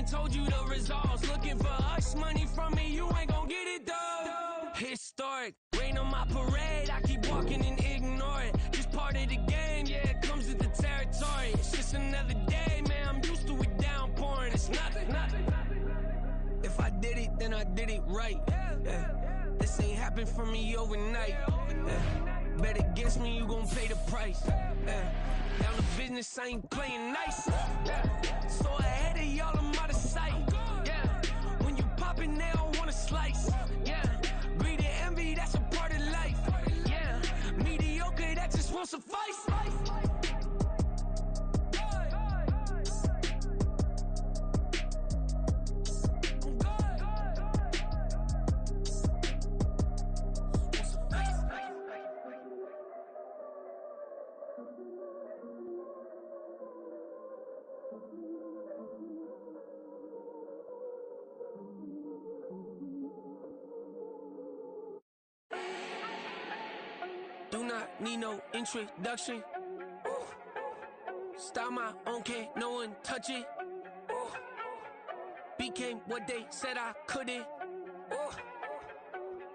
told you the results. Looking for hush money from me, you ain't gon' get it though. Historic, rain on my parade, I keep walking and ignore it. Just part of the game, yeah, it comes with the territory. It's just another day, man, I'm used to it downpouring. It's nothing. If I did it, then I did it right. Yeah. This ain't happened for me overnight. Yeah. Bet against me, you gon' pay the price. Yeah. Down to business, I ain't playing nice. Yeah. So ahead of y'all, I'm out of sight. Yeah. When you poppin', they don't wanna slice. Yeah. Greed and envy, that's a part of life. Yeah. Mediocre, that just won't suffice. Do not need no introduction. Style my own, can't no one touch it. Became what they said I couldn't.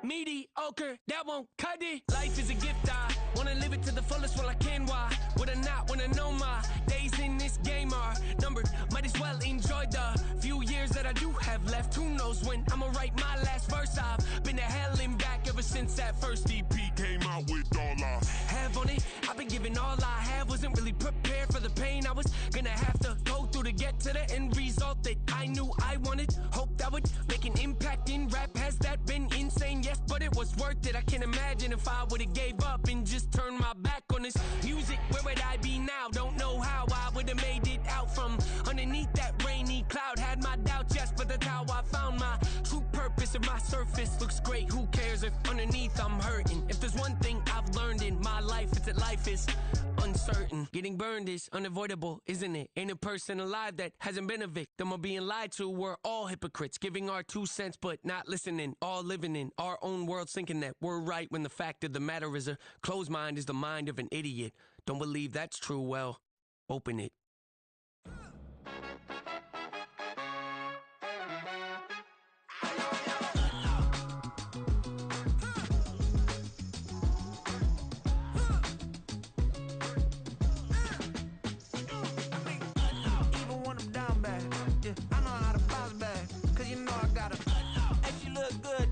Mediocre, that won't cut it. Life is a gift, I wanna live it to the fullest while I can. Why would I not wanna know my days in this game are numbered? Might as well enjoy the few years that I do have left. Who knows when I'ma write my last verse? I've been to hell and back ever since that first EP came out with all I have on it. I've been giving all I have, wasn't really prepared for the pain I was gonna have to go through to get to the end result that I knew I wanted. Hope that would make an impact in rap. Has that been insane? Yes, but it was worth it. I can't imagine if I would've gave up and just turned my back on this music. Where would I be now? Don't know how I would've made it out from underneath that rainy cloud. Had my doubts, yes, but that's how I found my true purpose. If my surface looks great, who cares if underneath I'm hurting? If there's one thing I've learned in my life, it's that life is uncertain. Getting burned is unavoidable, isn't it? Ain't a person alive that hasn't been a victim of being lied to. We're all hypocrites, giving our 2 cents but not listening. All living in our own world, thinking that we're right when the fact of the matter is a closed mind is the mind of an idiot. Don't believe that's true? Well, open it.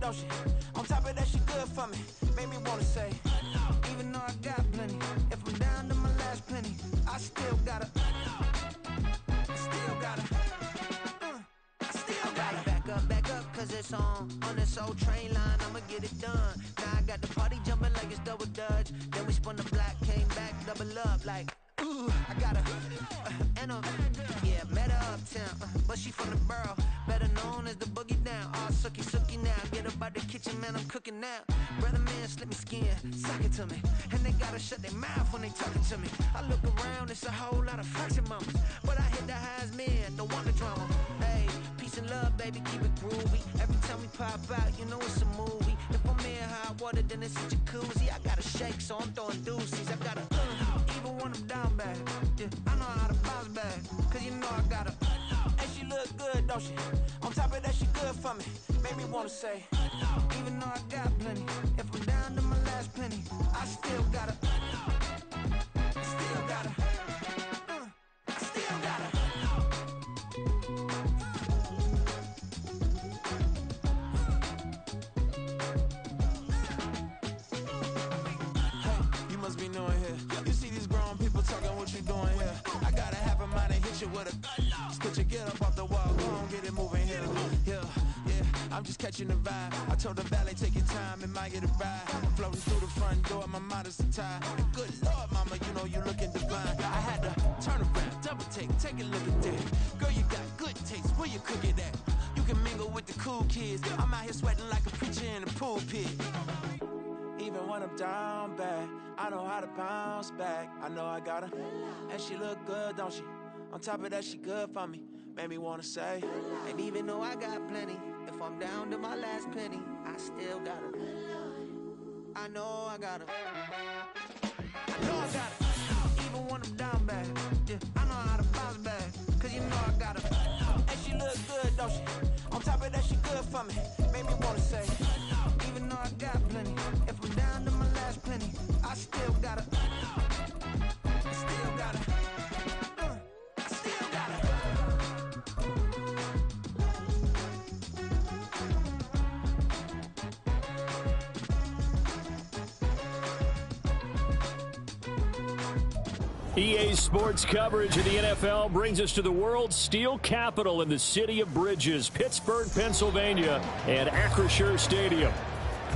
Don't she? On top of that, she good for me. Made me wanna say, even though I got plenty, if I'm down to my last penny, I still gotta back up, cause it's on this old train line, I'ma get it done. Now I got the party jumping like it's double dutch. Then we spun the block, came back, double up like, ooh, I got her, and yeah, met her uptown, but she from the borough, better known as the boogie down. All sookie now, get up out the kitchen, man, I'm cooking now. Brother man, slip me skin, suck it to me, and they gotta shut their mouth when they talking to me. I look around, it's a whole lot of fraction mamas, but I hit the highs, man, don't want the drama. Hey, peace and love, baby, keep it groovy. Every time we pop out, you know it's a movie. If I'm in hot water, then it's a jacuzzi. I gotta shake, so I'm throwing deuces. I gotta even when I'm down bad. Yeah, I know how to bounce back, cause you know I gotta. And she look good, don't she? On top of that, she good for me. Made me wanna say, even though I got plenty, if I'm down to my last penny, I still gotta. I'm just catching the vibe. I told the valet, take your time, it might get a ride. Floating through the front door, my mind is a tie. And good Lord, mama, you know you looking divine. I had to turn around, double take a look at that. Girl, you got good taste, where you cook it at? You can mingle with the cool kids. I'm out here sweating like a preacher in a pulpit. Even when I'm down bad, I know how to bounce back. I know I got her, and she look good, don't she? On top of that, she good for me. Made me wanna say, and even though I got plenty, if I'm down to my last penny, I still got her. I know I got her. I know I got her. when I'm down bad. Yeah, I know how to bounce back, cause you know I got her. And she look good. EA Sports coverage of the NFL brings us to the world's steel capital in the city of bridges, Pittsburgh, Pennsylvania, and Acrisure Stadium.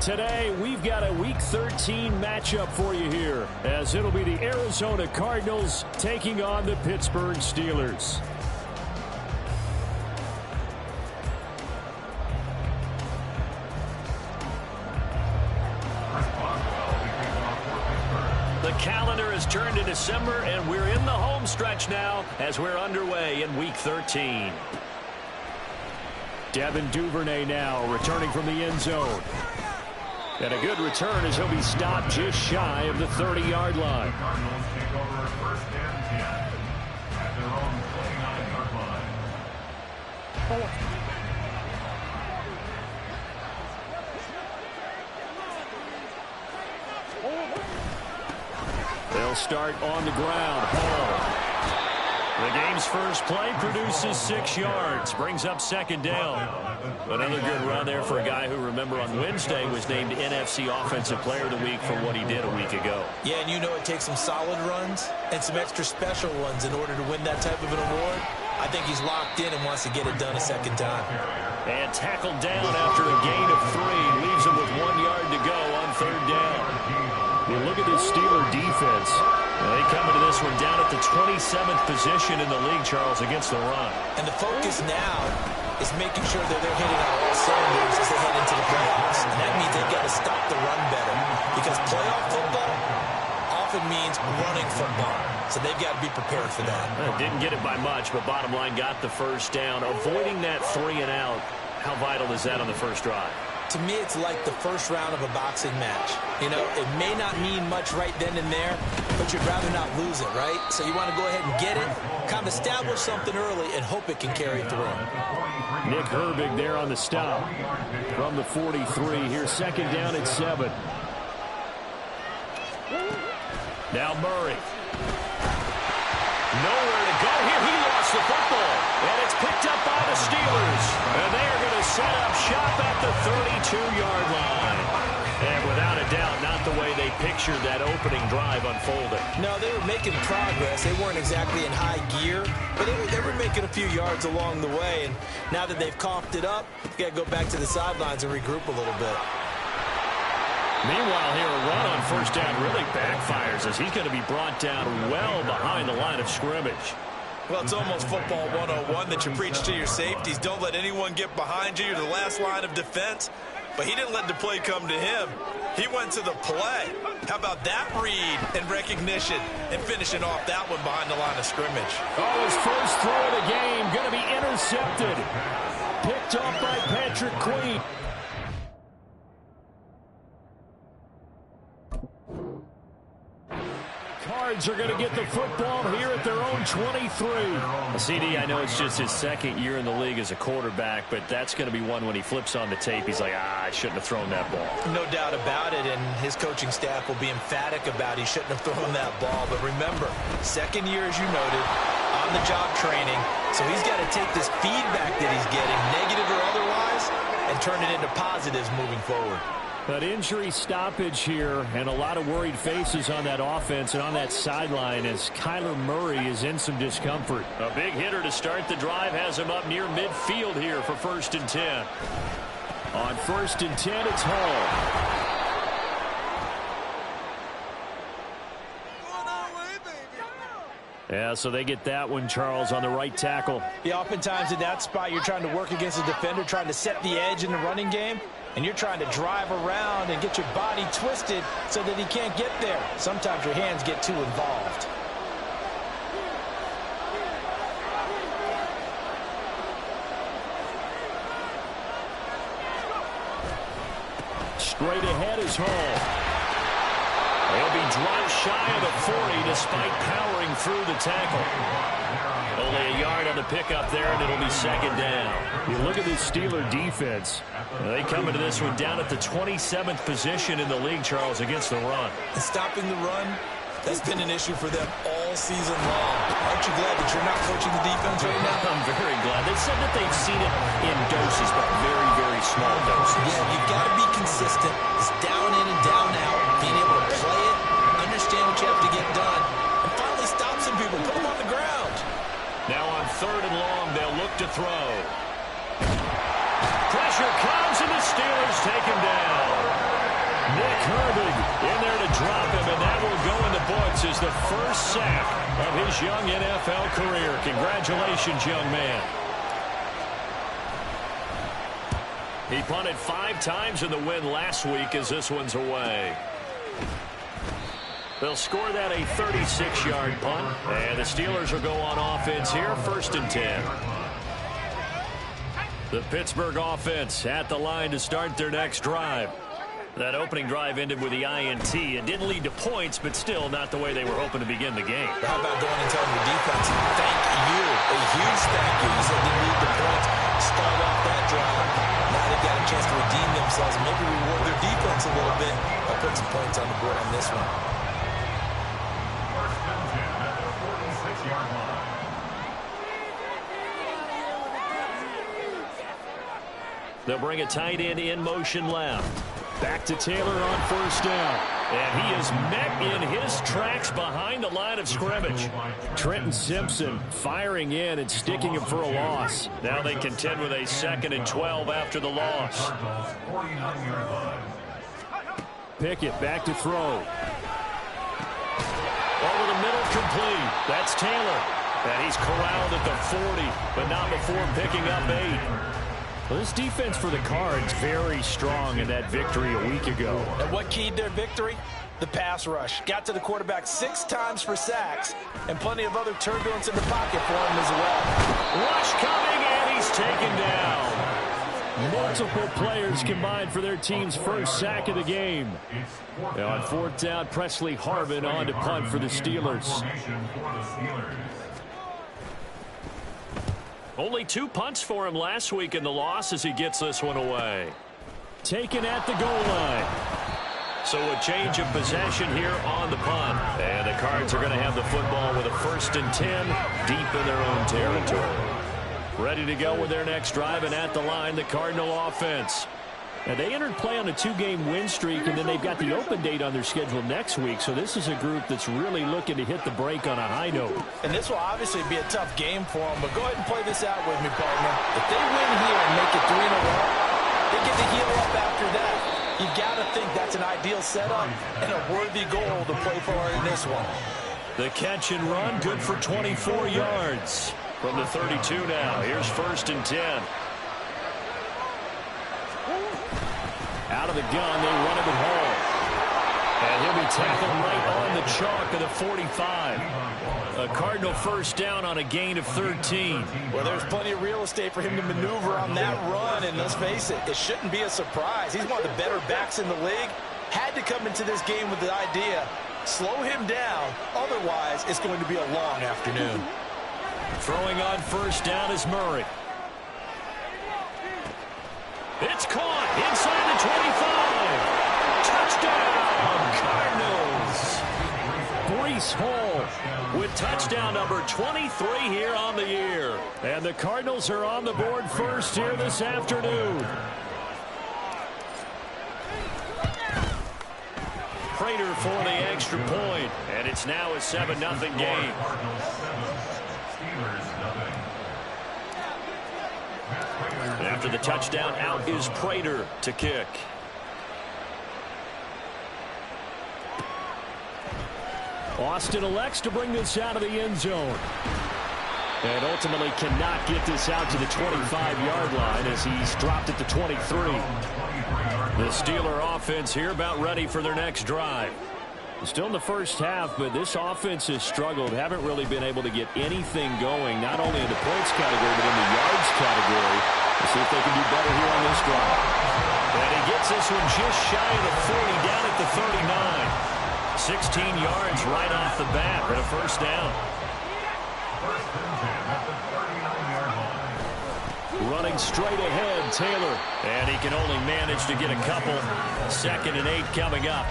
Today, we've got a Week 13 matchup for you here, as it'll be the Arizona Cardinals taking on the Pittsburgh Steelers. The calendar has turned to December, and we're in the home stretch now as we're underway in Week 13. Devin Duvernay now returning from the end zone. And a good return as he'll be stopped just shy of the 30-yard line. Cardinals take over first and 10 at their own 29-yard line. They'll start on the ground. Hall. The game's first play produces 6 yards, brings up second down. Another good run there for a guy who, remember, on Wednesday was named NFC Offensive Player of the Week for what he did a week ago. Yeah, and you know it takes some solid runs and some extra special ones in order to win that type of an award. I think he's locked in and wants to get it done a second time. And tackled down after a gain of 3. Leaves him with 1 yard to go on third down. You look at this Steeler defense. They come into this one down at the 27th position in the league, Charles, against the run. And the focus now is making sure that they're hitting on all cylinders as they head into the playoffs. And that means they've got to stop the run better. Because playoff football often means running football. So they've got to be prepared for that. Didn't get it by much, but bottom line got the first down. Avoiding that 3 and out, how vital is that on the first drive? To me, it's like the first round of a boxing match. You know, it may not mean much right then and there, but you'd rather not lose it, right? So you want to go ahead and get it, kind of establish something early, and hope it can carry through. Nick Herbig there on the stop from the 43. Here's second down at 7. Now Murray. Nowhere to go here. He lost the football. And it's picked up by the Steelers. And they are going to set up shop at the 32-yard line. And without a doubt, not the way they pictured that opening drive unfolding. No, they were making progress. They weren't exactly in high gear, but they were making a few yards along the way. And now that they've coughed it up, you got to go back to the sidelines and regroup a little bit. Meanwhile, here a run on first down really backfires as he's going to be brought down well behind the line of scrimmage. Well, it's almost football 101 that you preach to your safeties. Don't let anyone get behind you. You're the last line of defense. But he didn't let the play come to him. He went to the play. How about that read and recognition and finishing off that one behind the line of scrimmage? Oh, his first throw of the game going to be intercepted. Picked off by Patrick Queen. Cards are going to get the football here at their own 23. CD, I know it's just his second year in the league as a quarterback, but that's going to be one when he flips on the tape. He's like, I shouldn't have thrown that ball. No doubt about it, and his coaching staff will be emphatic about he shouldn't have thrown that ball. But remember, second year, as you noted, on-the-job training, so he's got to take this feedback that he's getting, negative or otherwise, and turn it into positives moving forward. But injury stoppage here and a lot of worried faces on that offense and on that sideline as Kyler Murray is in some discomfort. A big hitter to start the drive has him up near midfield here for 1st and 10. On 1st and 10, it's Hall. Yeah, so they get that one, Charles, on the right tackle. Yeah, oftentimes in that spot, you're trying to work against a defender, trying to set the edge in the running game, and you're trying to drive around and get your body twisted so that he can't get there. Sometimes your hands get too involved. Straight ahead is Hall. He'll be dropped shy of the 40 despite powering through the tackle. Only a yard on the pickup there, and it'll be second down. You look at this Steeler defense. They come into this one down at the 27th position in the league, Charles, against the run. And stopping the run, that's been an issue for them all season long. Aren't you glad that you're not coaching the defense right now? I'm very glad. They said that they've seen it in doses, but very, very small doses. Yeah, you've got to be consistent. It's down in and down out. Being able to play it, understand what you have to get done, and finally stop back to throw. Pressure comes, and the Steelers take him down. Nick Herbig in there to drop him, and that will go in the books as the first sack of his young NFL career. Congratulations, young man. He punted 5 times in the win last week as this one's away. They'll score that a 36-yard punt, and the Steelers will go on offense here, 1st and 10. The Pittsburgh offense at the line to start their next drive. That opening drive ended with the INT. It didn't lead to points, but still not the way they were hoping to begin the game. How about going and telling the defense, thank you, a huge thank you. You said they need the points, start off that drive. Now they've got a chance to redeem themselves and maybe reward their defense a little bit by putting some points on the board on this one. First and 10 at the 46-yard line. They'll bring a tight end in motion left. Back to Taylor on 1st down. And he is met in his tracks behind the line of scrimmage. Trenton Simpson firing in and sticking him for a loss. Now they contend with a 2nd and 12 after the loss. Pickett back to throw. Over the middle, complete. That's Taylor. And he's corralled at the 40, but not before picking up 8. Well, this defense for the Cards very strong in that victory a week ago. And what keyed their victory? The pass rush. Got to the quarterback 6 times for sacks, and plenty of other turbulence in the pocket for him as well. Rush coming, and he's taken down. Multiple players combined for their team's first sack of the game. Now on 4th down, Presley Harvin on to punt for the Steelers. Only 2 punts for him last week in the loss as he gets this one away. Taken at the goal line. So a change of possession here on the punt. And the Cards are going to have the football with a 1st and 10 deep in their own territory. Ready to go with their next drive, and at the line, the Cardinal offense. Now, they entered play on a 2-game win streak, and then they've got the open date on their schedule next week. So this is a group that's really looking to hit the break on a high note. And this will obviously be a tough game for them, but go ahead and play this out with me, partner. If they win here and make it 3 in a row, they get to heal up after that. You've got to think that's an ideal setup and a worthy goal to play for in this one. The catch and run, good for 24 yards. From the 32 now, here's 1st and 10. Out of the gun, they run him at home. And he'll be tackled right on the chalk of the 45. A Cardinal 1st down on a gain of 13. Well, there's plenty of real estate for him to maneuver on that run, and let's face it, it shouldn't be a surprise. He's one of the better backs in the league. Had to come into this game with the idea, slow him down, otherwise it's going to be a long afternoon. Throwing on 1st down is Murray. It's caught inside the 25. Touchdown, Cardinals. Breece Hall with touchdown number 23 here on the year. And the Cardinals are on the board first here this afternoon. Prater for the extra point. And it's now a 7-0 game. After the touchdown, out is Prater to kick. Austin elects to bring this out of the end zone. And ultimately cannot get this out to the 25-yard line as he's dropped at the 23. The Steeler offense here about ready for their next drive. Still in the first half, but this offense has struggled. Haven't really been able to get anything going, not only in the points category, but in the yards category. We'll see if they can do better here on this drive. And he gets this one just shy of the 40, down at the 39. 16 yards right off the bat, and a 1st down. First and 10 at the 39-yard line. Running straight ahead, Taylor. And he can only manage to get a couple. 2nd and 8 coming up.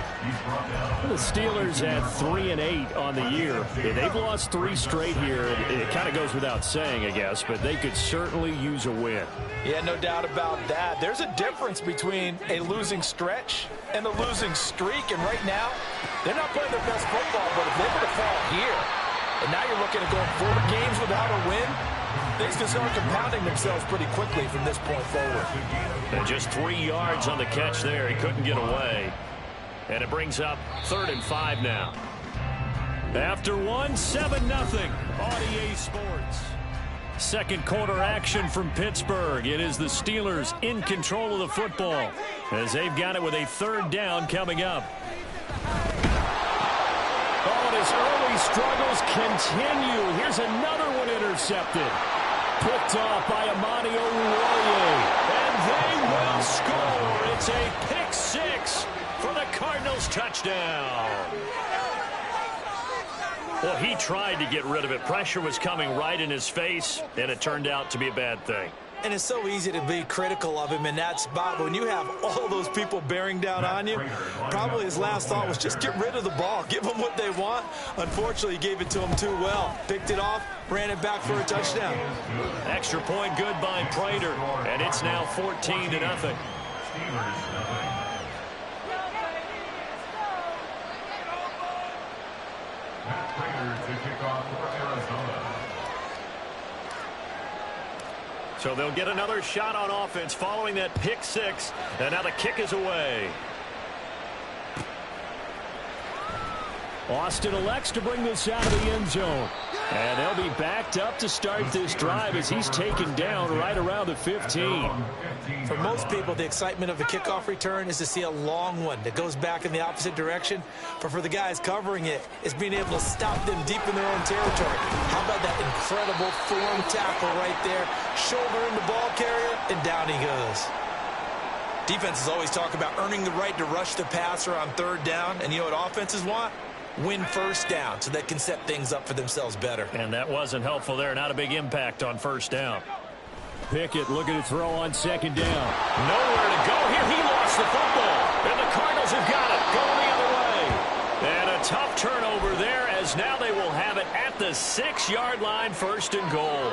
The Steelers at 3 and 8 on the year. They've lost 3 straight here. It kind of goes without saying, I guess, but they could certainly use a win. Yeah, no doubt about that. There's a difference between a losing stretch and a losing streak, and right now, they're not playing their best football, but if they were to fall here, and now you're looking at going 4 games without a win, Things can start compounding themselves pretty quickly from this point forward. And just 3 yards on the catch there. He couldn't get away. And it brings up 3rd and 5 now. After 7-0 on EA Sports. Second quarter action from Pittsburgh. It is the Steelers in control of the football as they've got it with a 3rd down coming up. Oh, and his early struggles continue. Here's another one intercepted. Picked off by Amani Oruwariye. And they will score. It's a pick 6 for the Cardinals touchdown. Well, he tried to get rid of it. Pressure was coming right in his face, and it turned out to be a bad thing. And it's so easy to be critical of him in that spot. When you have all those people bearing down on you, probably his last thought was just get rid of the ball. Give them what they want. Unfortunately, he gave it to them too well. Picked it off, ran it back for a touchdown. Extra point good by Prater, and it's now 14-0. So they'll get another shot on offense following that pick 6, and now the kick is away. Austin elects to bring this out of the end zone. And they'll be backed up to start this drive as he's taken down right around the 15. For most people, the excitement of a kickoff return is to see a long one that goes back in the opposite direction. But for the guys covering it, it's being able to stop them deep in their own territory. How about that incredible form tackle right there? Shoulder in the ball carrier, and down he goes. Defenses always talk about earning the right to rush the passer on 3rd down. And you know what offenses want? Win 1st down so they can set things up for themselves better. And that wasn't helpful there. Not a big impact on 1st down. Pickett looking to throw on 2nd down. Nowhere to go here. He lost the football. And the Cardinals have got it. Going the other way. And a tough turnover there as now they will have it at the 6-yard line, 1st and goal.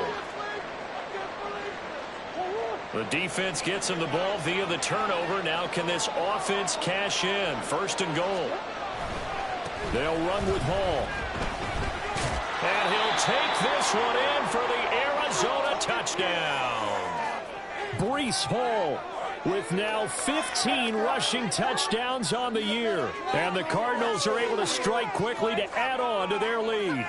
The defense gets him the ball via the turnover. Now can this offense cash in? 1st and goal. They'll run with Hall. And he'll take this one in for the Arizona touchdown. Breece Hall with now 15 rushing touchdowns on the year. And the Cardinals are able to strike quickly to add on to their lead.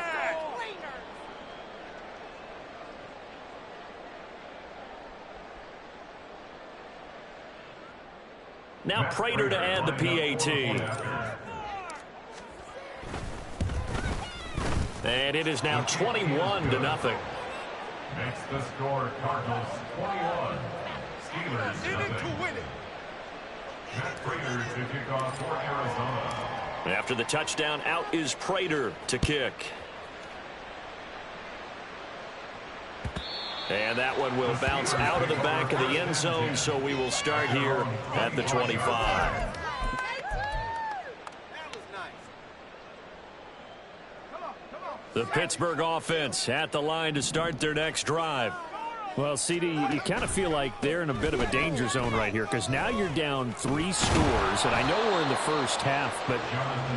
Now Prater to add the PAT. And it is now 21-0. Makes the score Cardinals 21, Steelers nothing. Matt Prater to kick off for Arizona. After the touchdown, out is Prater to kick. And that one will bounce out of the back of the end zone, so we will start here at the 25. The Pittsburgh offense at the line to start their next drive. Well, CD, you kind of feel like they're in a bit of a danger zone right here because now you're down 3 scores, and I know we're in the first half, but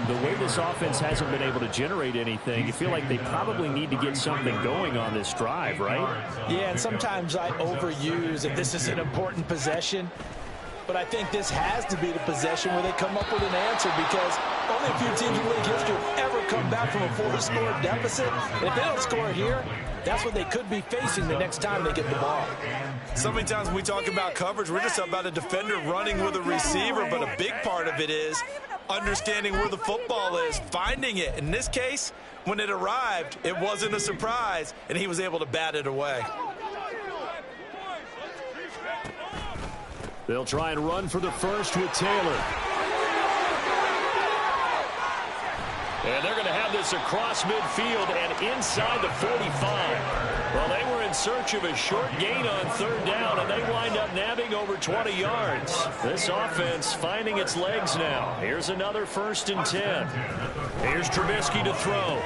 the way this offense hasn't been able to generate anything, you feel like they probably need to get something going on this drive, right? Yeah, and sometimes I overuse if this is an important possession. But I think this has to be the possession where they come up with an answer because only a few teams in league history have ever come back from a 4-score deficit. And if they don't score here, that's what they could be facing the next time they get the ball. So many times when we talk about coverage, we're just about a defender running with a receiver, but a big part of it is understanding where the football is, finding it. In this case, when it arrived, it wasn't a surprise, and he was able to bat it away. They'll try and run for the first with Taylor. And they're going to have this across midfield and inside the 45. Well, they were in search of a short gain on 3rd down, and they wind up nabbing over 20 yards. This offense finding its legs now. Here's another 1st and 10. Here's Trubisky to throw.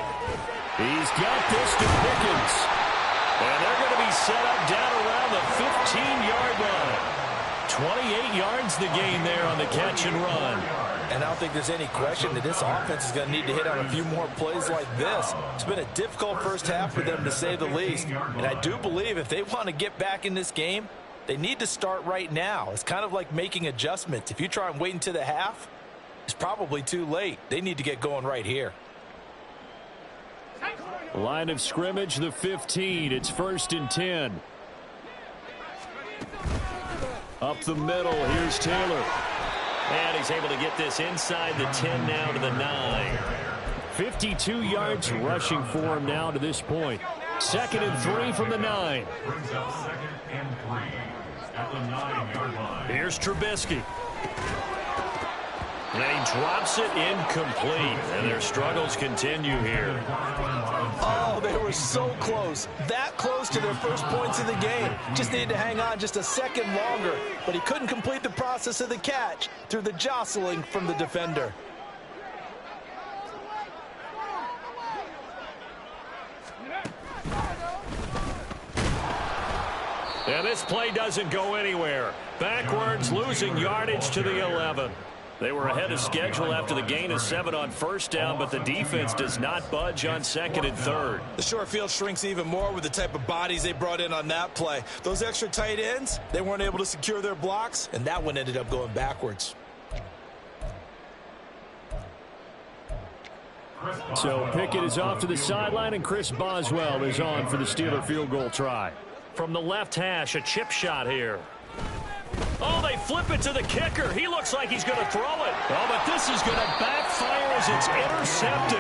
He's got this to Pickens. And they're going to be set up down around the 15-yard line. 28 yards the gain there on the catch and run. And I don't think there's any question that this offense is going to need to hit on a few more plays like this. It's been a difficult first half for them, to say the least. And I do believe if they want to get back in this game, they need to start right now. It's kind of like making adjustments. If you try and wait until the half, it's probably too late. They need to get going right here. Line of scrimmage, the 15. It's 1st and 10. Up the middle, here's Taylor. And he's able to get this inside the 10 now to the 9. 52 yards rushing for him now to this point. 2nd and 3 from the 9. Brings up 2nd and 3 at the 9-yard line. Here's Trubisky. And he drops it incomplete. And their struggles continue here. Oh, they were so close. That close to their first points of the game. Just needed to hang on just a second longer. But he couldn't complete the process of the catch through the jostling from the defender. And this play doesn't go anywhere. Backwards, losing yardage to the 11. They were ahead of schedule after the gain of 7 on first down, but the defense does not budge on 2nd and 3rd. The short field shrinks even more with the type of bodies they brought in on that play. Those extra tight ends, they weren't able to secure their blocks, and that one ended up going backwards. So Pickett is off to the sideline, and Chris Boswell is on for the Steeler field goal try. From the left hash, a chip shot here. Oh, they flip it to the kicker. He looks like he's going to throw it. Oh, but this is going to backfire as it's intercepted.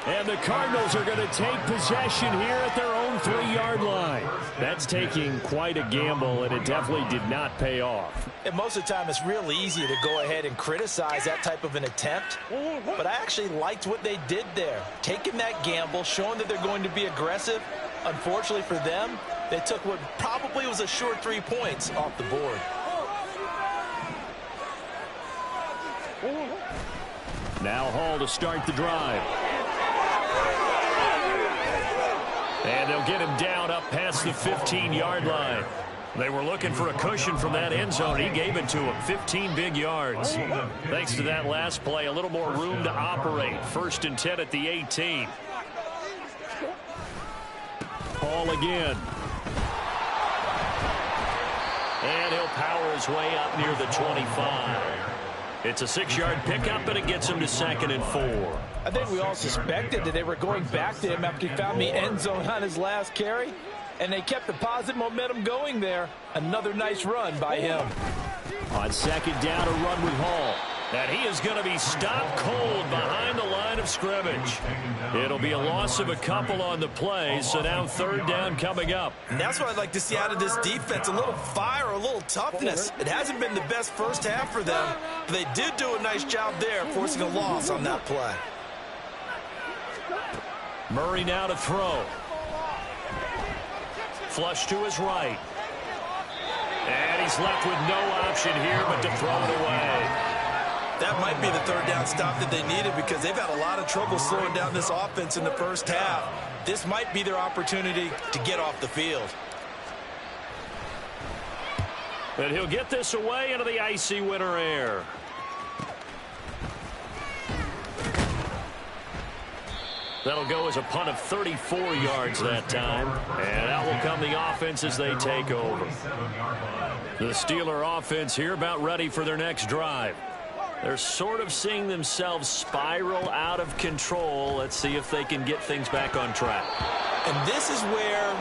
And the Cardinals are going to take possession here at their own 3-yard line. That's taking quite a gamble, and it definitely did not pay off. And most of the time, it's real easy to go ahead and criticize that type of an attempt. But I actually liked what they did there. Taking that gamble, showing that they're going to be aggressive. Unfortunately for them, they took what probably was a short 3 points off the board. Now Hall to start the drive. And they'll get him down up past the 15-yard line. They were looking for a cushion from that end zone. He gave it to him. 15 big yards. Thanks to that last play, a little more room to operate. 1st and 10 at the 18. Hall again. And he'll power his way up near the 25. It's a 6-yard pickup, and it gets him to 2nd and 4. I think we all suspected that they were going back to him after he found the end zone on his last carry, and they kept the positive momentum going there. Another nice run by him. On 2nd down, a run with Hall. And he is going to be stopped cold behind the line of scrimmage. It'll be a loss of a couple on the play, so now 3rd down coming up. And that's what I'd like to see out of this defense, a little fire, a little toughness. It hasn't been the best first half for them, but they did do a nice job there, forcing a loss on that play. Murray now to throw. Flush to his right. And he's left with no option here but to throw it away. That might be the 3rd down stop that they needed because they've had a lot of trouble slowing down this offense in the first half. This might be their opportunity to get off the field. But he'll get this away into the icy winter air. That'll go as a punt of 34 yards that time. And out will come the offense as they take over. The Steeler offense here about ready for their next drive. They're sort of seeing themselves spiral out of control. Let's see if they can get things back on track. And this is where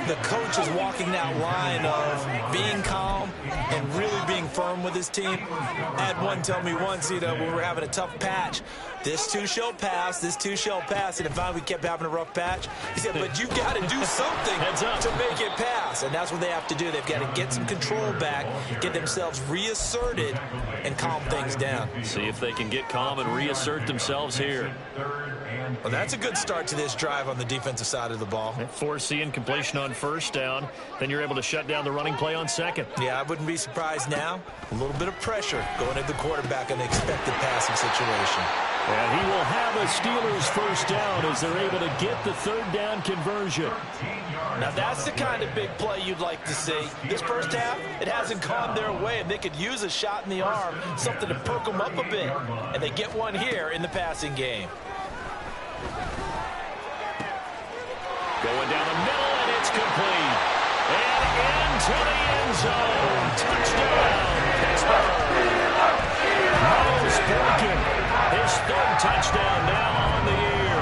the coach is walking that line of being calm and really being firm with his team. I had one tell me once, when we were having a tough patch, this too shall pass, this too shall pass. And if we kept having a rough patch, he said, but you got to do something to make it pass. And that's what they have to do. They've got to get some control back, get themselves reasserted, and calm things down. See if they can get calm and reassert themselves here. Well, that's a good start to this drive on the defensive side of the ball. Force the incompletion on 1st down. Then you're able to shut down the running play on 2nd. Yeah, I wouldn't be surprised now. A little bit of pressure going at the quarterback in the expected passing situation. And he will have a Steelers first down as they're able to get the third down conversion. Now that's the kind of big play you'd like to see. This first half, it hasn't gone their way, and they could use a shot in the arm, something to perk them up a bit. And they get one here in the passing game. Going down the middle, and it's complete. And into the end zone. Touchdown, Pittsburgh. Miles Boykin, his third touchdown now on the year.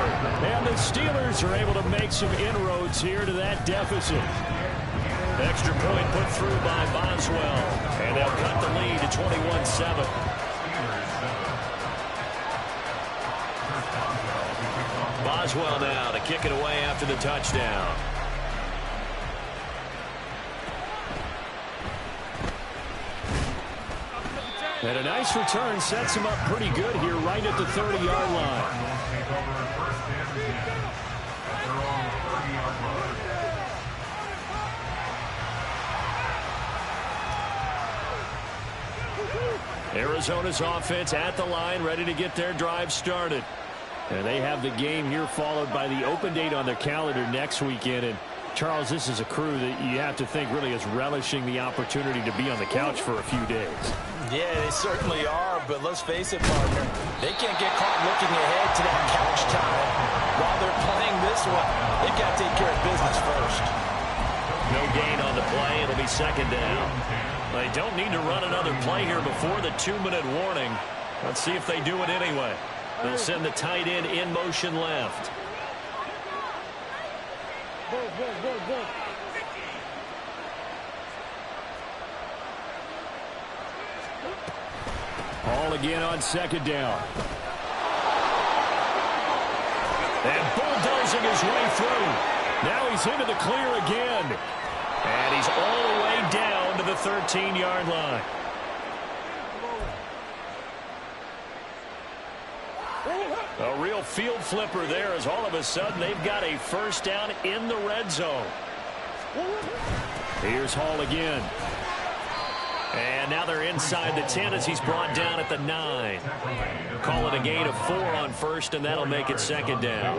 And the Steelers are able to make some inroads here to that deficit. Extra point put through by Boswell. And they'll cut the lead to 21-7. Boswell now to kick it away after the touchdown. And a nice return sets him up pretty good here right at the 30-yard line. Arizona's offense at the line, ready to get their drive started. And they have the game here followed by the open date on their calendar next weekend. And Charles, this is a crew that you have to think really is relishing the opportunity to be on the couch for a few days. Yeah, they certainly are, but let's face it, partner. They can't get caught looking ahead to that couch time while they're playing this one. They've got to take care of business first. No gain on the play. It'll be second down. They don't need to run another play here before the 2-minute warning. Let's see if they do it anyway. They'll send the tight end in motion left. All again on second down. And bulldozing his way through. Now he's into the clear again. And he's all the way down to the 13-yard line. A real field flipper there as all of a sudden they've got a first down in the red zone. Here's Hall again. And now they're inside the 10 as he's brought down at the 9. Call it a gain of 4 on first, and that'll make it second down.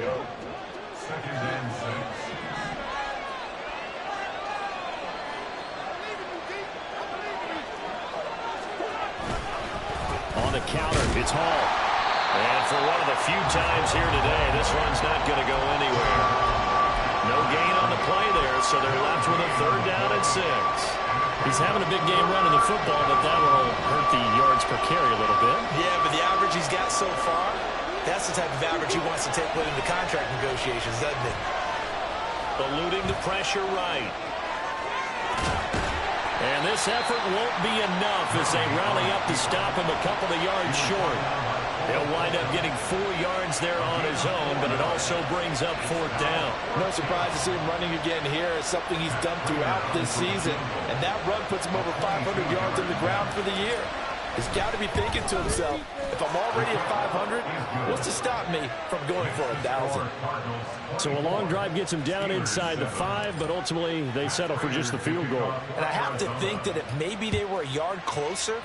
On the counter, it's Hall. And for one of the few times here today, this run's not going to go anywhere. No gain on the play there, so they're left with a third down and 6. He's having a big game running the football, but that will hurt the yards per carry a little bit. Yeah, but the average he's got so far, that's the type of average he wants to take with into contract negotiations, doesn't it? Eluding the pressure right. And this effort won't be enough as they rally up to stop him a couple of yards short. He'll wind up getting 4 yards there on his own, but it also brings up 4th down. No surprise to see him running again here. It's something he's done throughout this season, and that run puts him over 500 yards on the ground for the year. He's got to be thinking to himself, if I'm already at 500, what's to stop me from going for 1,000? So a long drive gets him down inside the 5, but ultimately they settle for just the field goal. And I have to think that if maybe they were a yard closer,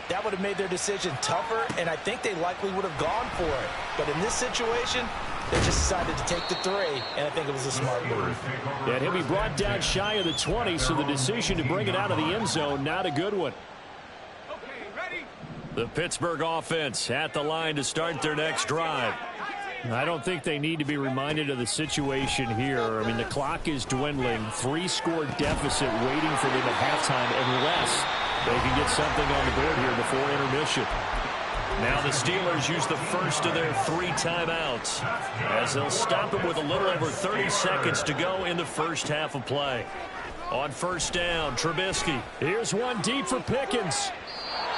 that would have made their decision tougher, and I think they likely would have gone for it. But in this situation, they just decided to take the 3, and I think it was a smart move. And he'll be brought down shy of the 20, so the decision to bring it out of the end zone, not a good one. The Pittsburgh offense at the line to start their next drive. I don't think they need to be reminded of the situation here. I mean, the clock is dwindling. 3-score deficit waiting for them at halftime unless they can get something on the board here before intermission. Now the Steelers use the first of their 3 timeouts as they'll stop them with a little over 30 seconds to go in the first half of play. On first down, Trubisky. Here's one deep for Pickens.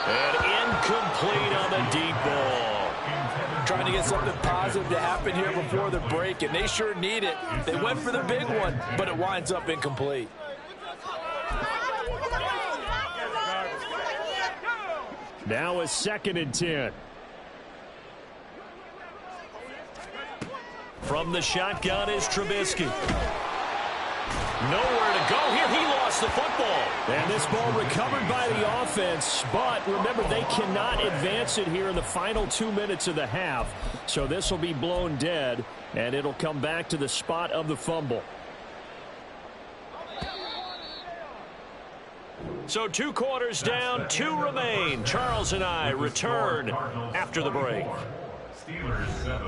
And incomplete on the deep ball. Trying to get something positive to happen here before the break, and they sure need it. They went for the big one, but it winds up incomplete. Now a 2nd and 10. From the shotgun is Trubisky. Nowhere to go here. He lost the football. And this ball recovered by the offense, but remember, they cannot advance it here in the final 2 minutes of the half. So this will be blown dead, and it'll come back to the spot of the fumble. So 2 quarters down, 2 remain. Charles and I return after the break. Steelers 7.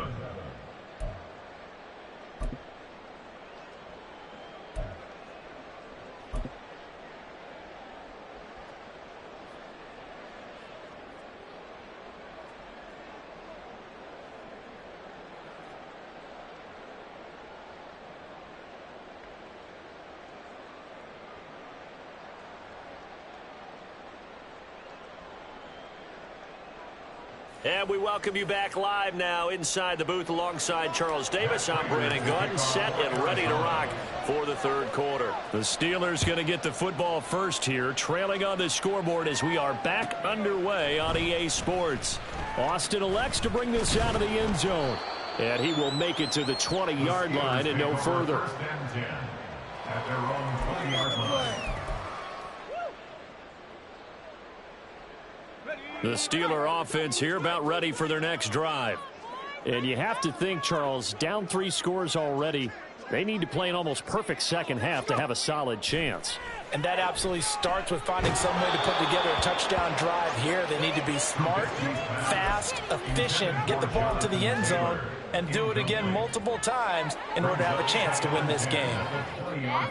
And we welcome you back live now inside the booth alongside Charles Davis. I'm Brandon Gunn, set and ready to rock for the third quarter. The Steelers going to get the football first here, trailing on the scoreboard as we are back underway on EA Sports. Austin elects to bring this out of the end zone, and he will make it to the 20-yard line and no further. First and 10 at their own 20-yard line. The Steeler offense here about ready for their next drive. And you have to think, Charles, down 3 scores already. They need to play an almost perfect second half to have a solid chance. And that absolutely starts with finding some way to put together a touchdown drive here. They need to be smart, fast, efficient, get the ball to the end zone, and do it again multiple times in order to have a chance to win this game.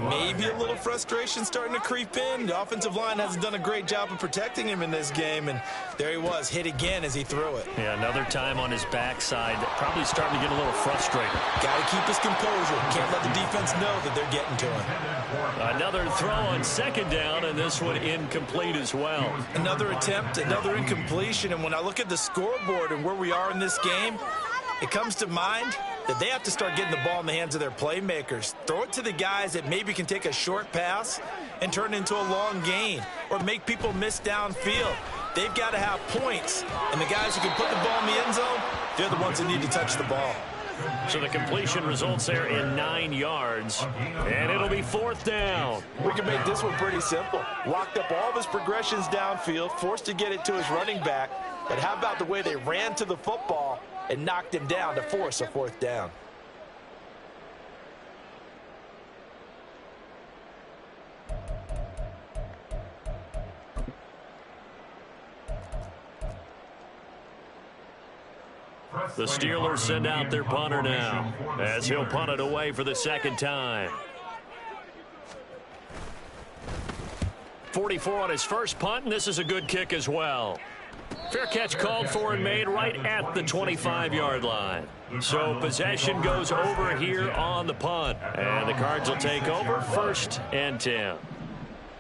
Maybe a little frustration starting to creep in. The offensive line hasn't done a great job of protecting him in this game, and there he was, hit again as he threw it. Yeah, another time on his backside, probably starting to get a little frustrated. Got to keep his composure. Can't let the defense know that they're getting to him. Another throw on second down, and this one incomplete as well. Another attempt, another incompletion, and when I look at the scoreboard and where we are in this game, it comes to mind that they have to start getting the ball in the hands of their playmakers. Throw it to the guys that maybe can take a short pass and turn it into a long gain or make people miss downfield. They've got to have points, and the guys who can put the ball in the end zone, they're the ones that need to touch the ball. So the completion results there in 9 yards, and it'll be 4th down. We can make this one pretty simple. Locked up all of his progressions downfield, forced to get it to his running back, but how about the way they ran to the football and knocked him down to force a 4th down? The Steelers send out their punter now as he'll punt it away for the second time. 44 on his first punt, and this is a good kick as well. Fair catch called for and made right at the 25-yard line. So possession goes over here on the punt, and the Cards will take over 1st and 10.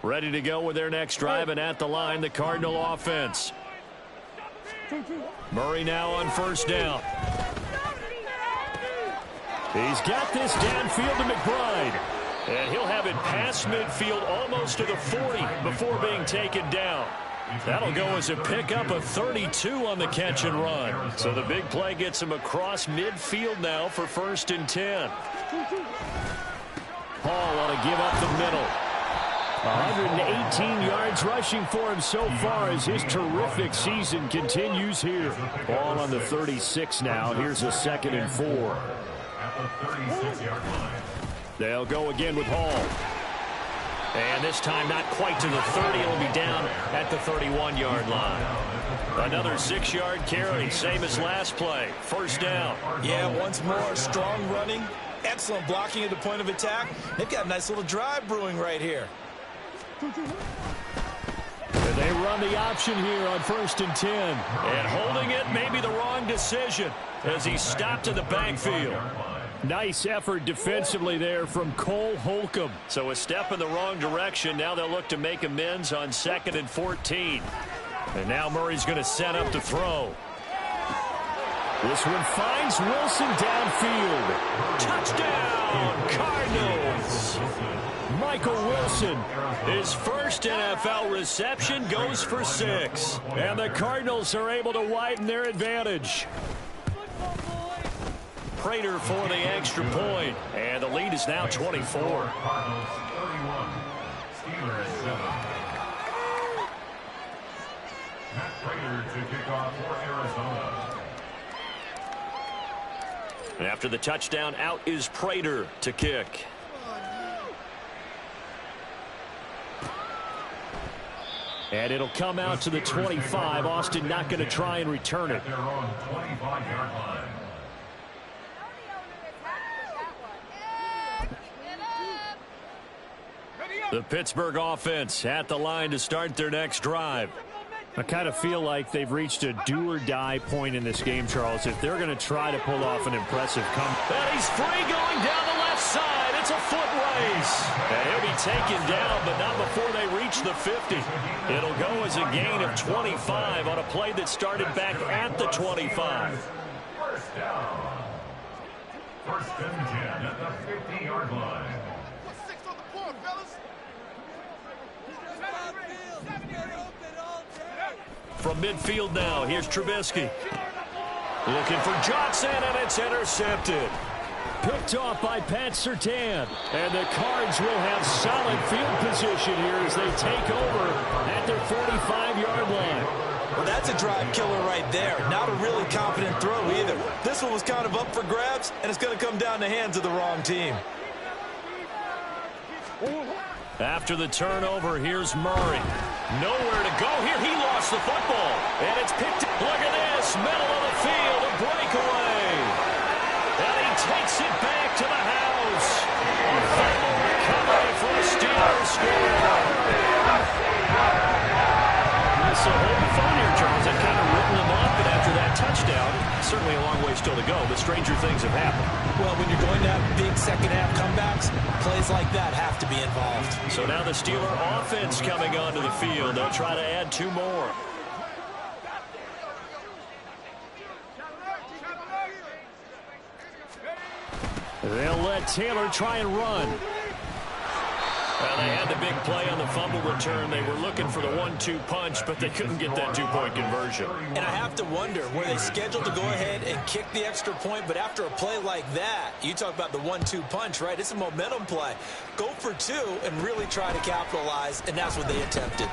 Ready to go with their next drive, and at the line, the Cardinal offense. Murray now on 1st down. He's got this downfield to McBride. And he'll have it past midfield almost to the 40 before being taken down. That'll go as a pickup of 32 on the catch and run. So the big play gets him across midfield now for 1st and 10. Hall on a give up the middle. 118 yards rushing for him so far as his terrific season continues here. Ball on the 36 now. Here's a 2nd and 4. At the 36-yard line. They'll go again with Hall. And this time not quite to the 30. It'll be down at the 31-yard line. Another 6-yard carry, same as last play. 1st down. Yeah, once more, strong running, excellent blocking at the point of attack. They've got a nice little drive brewing right here. And they run the option here on 1st and 10. And holding it may be the wrong decision as he stopped in the backfield. Nice effort defensively there from Cole Holcomb. So a step in the wrong direction. Now they'll look to make amends on 2nd and 14. And now Murray's going to set up to throw. This one finds Wilson downfield. Touchdown, Cardinals. Michael Wilson, his first NFL reception, goes for 6. And the Cardinals are able to widen their advantage. Prater for the extra point. And the lead is now 24. Cardinals 31, Steelers 7. Matt Prater to kick off for Arizona. And after the touchdown, out is Prater to kick. And it'll come out to the 25. Austin not going to try and return it. They're on 25-yard line. The Pittsburgh offense at the line to start their next drive. I kind of feel like they've reached a do-or-die point in this game, Charles, if they're going to try to pull off an impressive comeback. And he's free going down the left side. It's a foot race. And he'll be taken down, but not before they reach the 50. It'll go as a gain of 25 on a play that started back at the 25. First down. First and 10 at the 50-yard line. From midfield now, here's Trubisky. Looking for Johnson, and it's intercepted. Picked off by Pat Surtain. And the Cards will have solid field position here as they take over at their 45-yard line. Well, that's a drive killer right there. Not a really confident throw either. This one was kind of up for grabs, and it's going to come down the hands of the wrong team. After the turnover, here's Murray. Nowhere to go here. He lost the football. And it's picked up. Look at this. Middle of the field. A breakaway. And he takes it back to the house. A fumble recovery for a Steelers score. It's a holding phone here, Charles. They've kind of written them off, but after that touchdown, certainly a long way still to go, but stranger things have happened. Well, when you're going to have big second-half comebacks, plays like that have to be involved. So now the Steeler offense coming onto the field. They'll try to add two more. They'll let Taylor try and run. Well, they had the big play on the fumble return. They were looking for the 1-2 punch, but they couldn't get that two-point conversion. And I have to wonder, were they scheduled to go ahead and kick the extra point? But after a play like that, you talk about the 1-2 punch, right? It's a momentum play. Go for two and really try to capitalize, and that's what they attempted.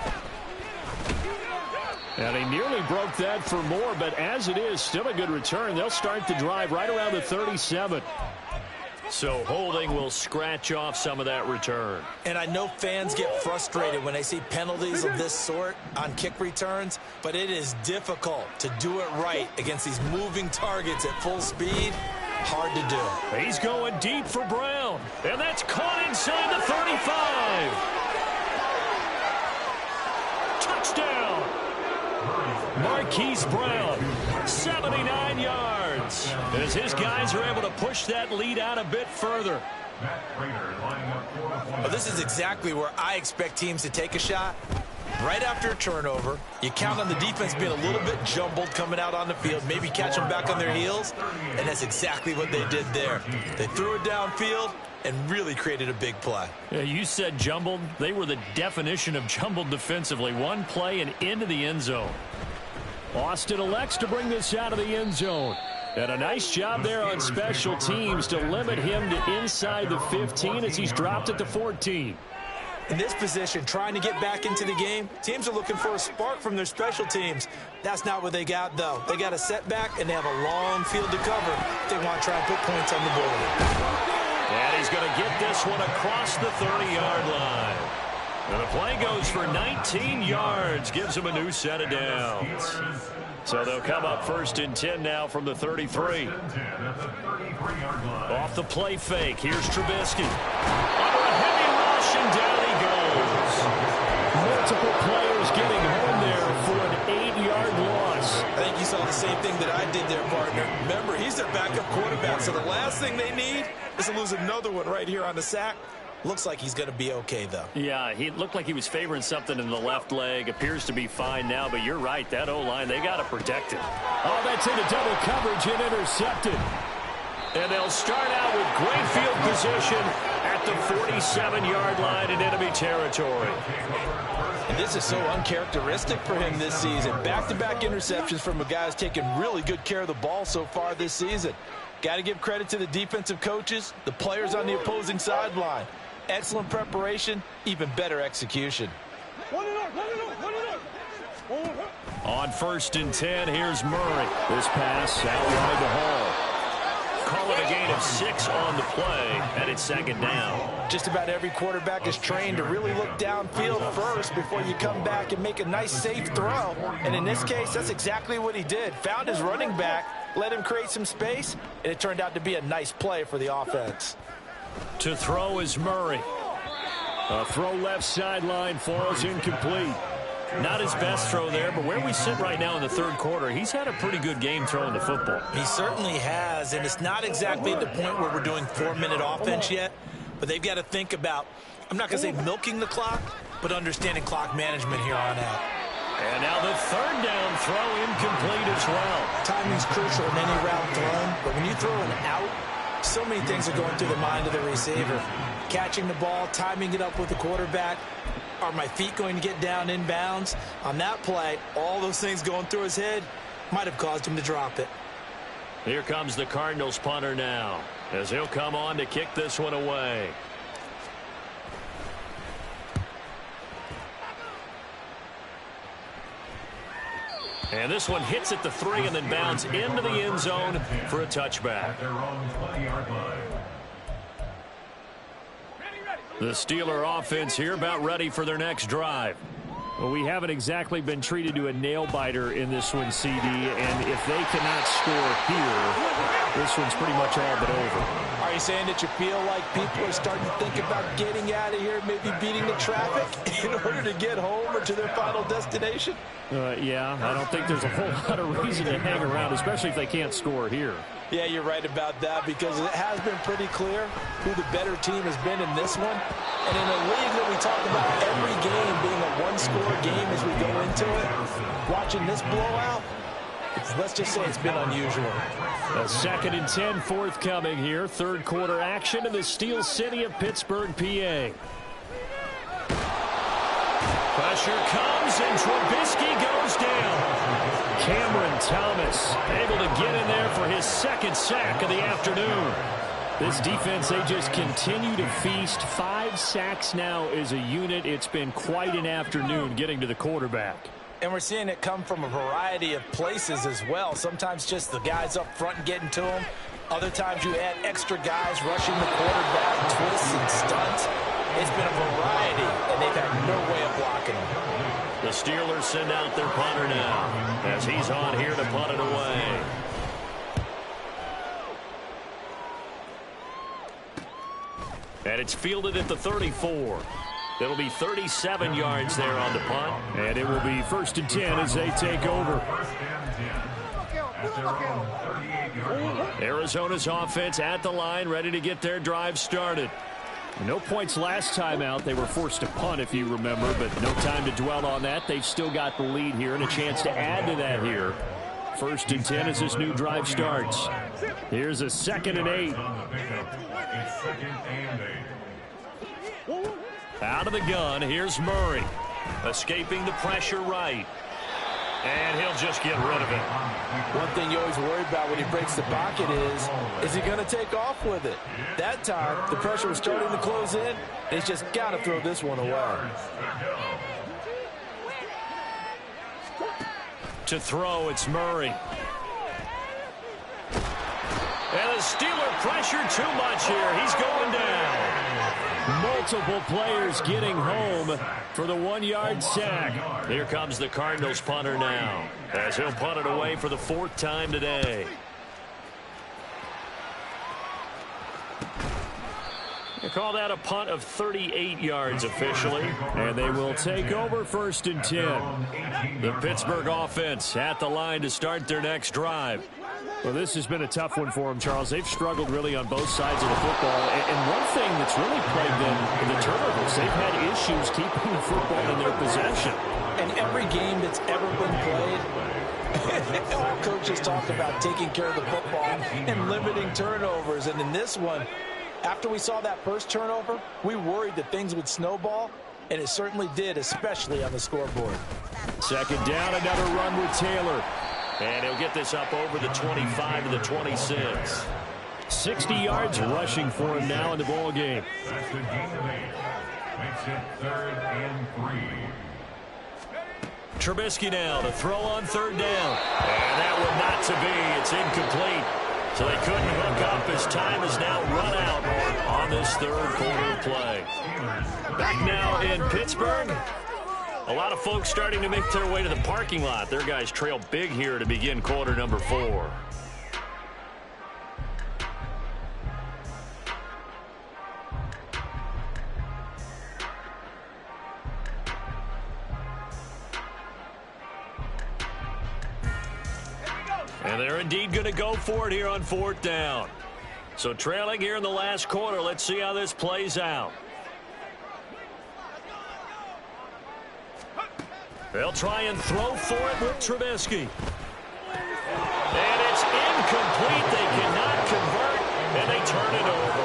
And he nearly broke that for more, but as it is, still a good return. They'll start the drive right around the 37. So holding will scratch off some of that return. And I know fans get frustrated when they see penalties of this sort on kick returns, but it is difficult to do it right against these moving targets at full speed. Hard to do. He's going deep for Brown, and that's caught inside the 35. Touchdown. Marquise Brown, 79 yards, as his guys are able to push that lead out a bit further. Well, this is exactly where I expect teams to take a shot. Right after a turnover, you count on the defense being a little bit jumbled coming out on the field, maybe catch them back on their heels, and that's exactly what they did there. They threw it downfield and really created a big play. Yeah, you said jumbled. They were the definition of jumbled defensively. One play and into the end zone. Austin elects to bring this out of the end zone. And a nice job there on special teams to limit him to inside the 15 as he's dropped at the 14. In this position, trying to get back into the game, teams are looking for a spark from their special teams. That's not what they got, though. They got a setback, and they have a long field to cover if they want to try and put points on the board. And he's going to get this one across the 30-yard line. And the play goes for 19 yards, gives him a new set of downs. So they'll come up 1st and 10 now from the 33. Off the play fake, here's Trubisky. Under a heavy rush, and down he goes. Multiple players getting home there for an 8-yard loss. I think you saw the same thing that I did there, partner. Remember, he's their backup quarterback, so the last thing they need is to lose another one right here on the sack. Looks like he's going to be okay, though. Yeah, he looked like he was favoring something in the left leg. Appears to be fine now, but you're right. That O-line, they got to protect it. Oh, that's into double coverage and intercepted. And they'll start out with great field position at the 47-yard line in enemy territory. And this is so uncharacteristic for him this season. Back-to-back interceptions from a guy who's taken really good care of the ball so far this season. Got to give credit to the defensive coaches, the players on the opposing sideline. Excellent preparation, even better execution. On 1st and 10, here's Murray. This pass out wide to Hall. Call it a gain of 6 on the play, and it's 2nd down. Just about every quarterback is trained to really look downfield first before you come back and make a nice, safe throw. And in this case, that's exactly what he did. Found his running back, let him create some space, and it turned out to be a nice play for the offense. To throw is Murray. A throw left sideline falls incomplete. Not his best throw there, but where we sit right now in the 3rd quarter, he's had a pretty good game throwing the football. He certainly has, and it's not exactly at the point where we're doing 4-minute offense yet, but they've got to think about, I'm not going to say milking the clock, but understanding clock management here on out. And now the 3rd down throw incomplete as well. Timing's crucial in any route thrown, but when you throw an out, so many things are going through the mind of the receiver. Catching the ball, timing it up with the quarterback. Are my feet going to get down inbounds? On that play, all those things going through his head might have caused him to drop it. Here comes the Cardinals punter now, as he'll come on to kick this one away. And this one hits at the 3 and then bounds into the end zone for a touchback. The Steeler offense here about ready for their next drive. Well, we haven't exactly been treated to a nail-biter in this one, CD, and if they cannot score here, this one's pretty much all but over. Are you saying that you feel like people are starting to think about getting out of here, maybe beating the traffic in order to get home or to their final destination? Yeah, I don't think there's a whole lot of reason to hang around, especially if they can't score here. Yeah, you're right about that, because it has been pretty clear who the better team has been in this one. And in a league that we talk about every game being a one-score game as we go into it, watching this blowout, let's just say it's been unusual. A 2nd and 10 forthcoming here. 3rd quarter action in the Steel City of Pittsburgh, PA. Pressure comes, and Trubisky goes down. Cameron Thomas able to get in there for his 2nd sack of the afternoon. This defense, they just continue to feast. 5 sacks now as a unit. It's been quite an afternoon getting to the quarterback. And we're seeing it come from a variety of places as well. Sometimes just the guys up front and getting to them. Other times you add extra guys rushing the quarterback, twists and stunts. It's been a variety, and they've had no way of blocking them. The Steelers send out their punter now, as he's on here to punt it away. And it's fielded at the 34. It'll be 37 yards there on the punt. And it will be 1st and 10 as they take over. Arizona's offense at the line, ready to get their drive started. No points last time out. They were forced to punt, if you remember, but no time to dwell on that. They've still got the lead here and a chance to add to that here. 1st and 10 as this new drive starts. Here's a 2nd and 8. Out of the gun, here's Murray. Escaping the pressure right. And he'll just get rid of it. One thing you always worry about when he breaks the pocket is he going to take off with it? That time, the pressure was starting to close in, and he's just got to throw this one away. To throw, it's Murray. And the Steeler pressure too much here. He's going down. Multiple players getting home for the 1-yard sack. Here comes the Cardinals punter now, as he'll punt it away for the 4th time today. They call that a punt of 38 yards officially, and they will take over 1st and 10. The Pittsburgh offense at the line to start their next drive. Well, this has been a tough one for them, Charles. They've struggled really on both sides of the football. And one thing that's really plagued them, the turnovers. They've had issues keeping the football in their possession. And every game that's ever been played, all coaches talk about taking care of the football and limiting turnovers. And in this one, after we saw that first turnover, we worried that things would snowball, and it certainly did, especially on the scoreboard. 2nd down, another run with Taylor. And he'll get this up over the 25 to the 26. 60 yards rushing for him now in the ball game. That's the gain of 8. Makes it 3rd and 3. Trubisky now to throw on 3rd down. And that one not to be. It's incomplete. So they couldn't hook up as time is now run out on this 3rd quarter play. Back now in Pittsburgh. A lot of folks starting to make their way to the parking lot. Their guys trail big here to begin quarter number 4. And they're indeed going to go for it here on 4th down. So trailing here in the last quarter. Let's see how this plays out. They'll try and throw for it with Trubisky. And it's incomplete. They cannot convert, and they turn it over.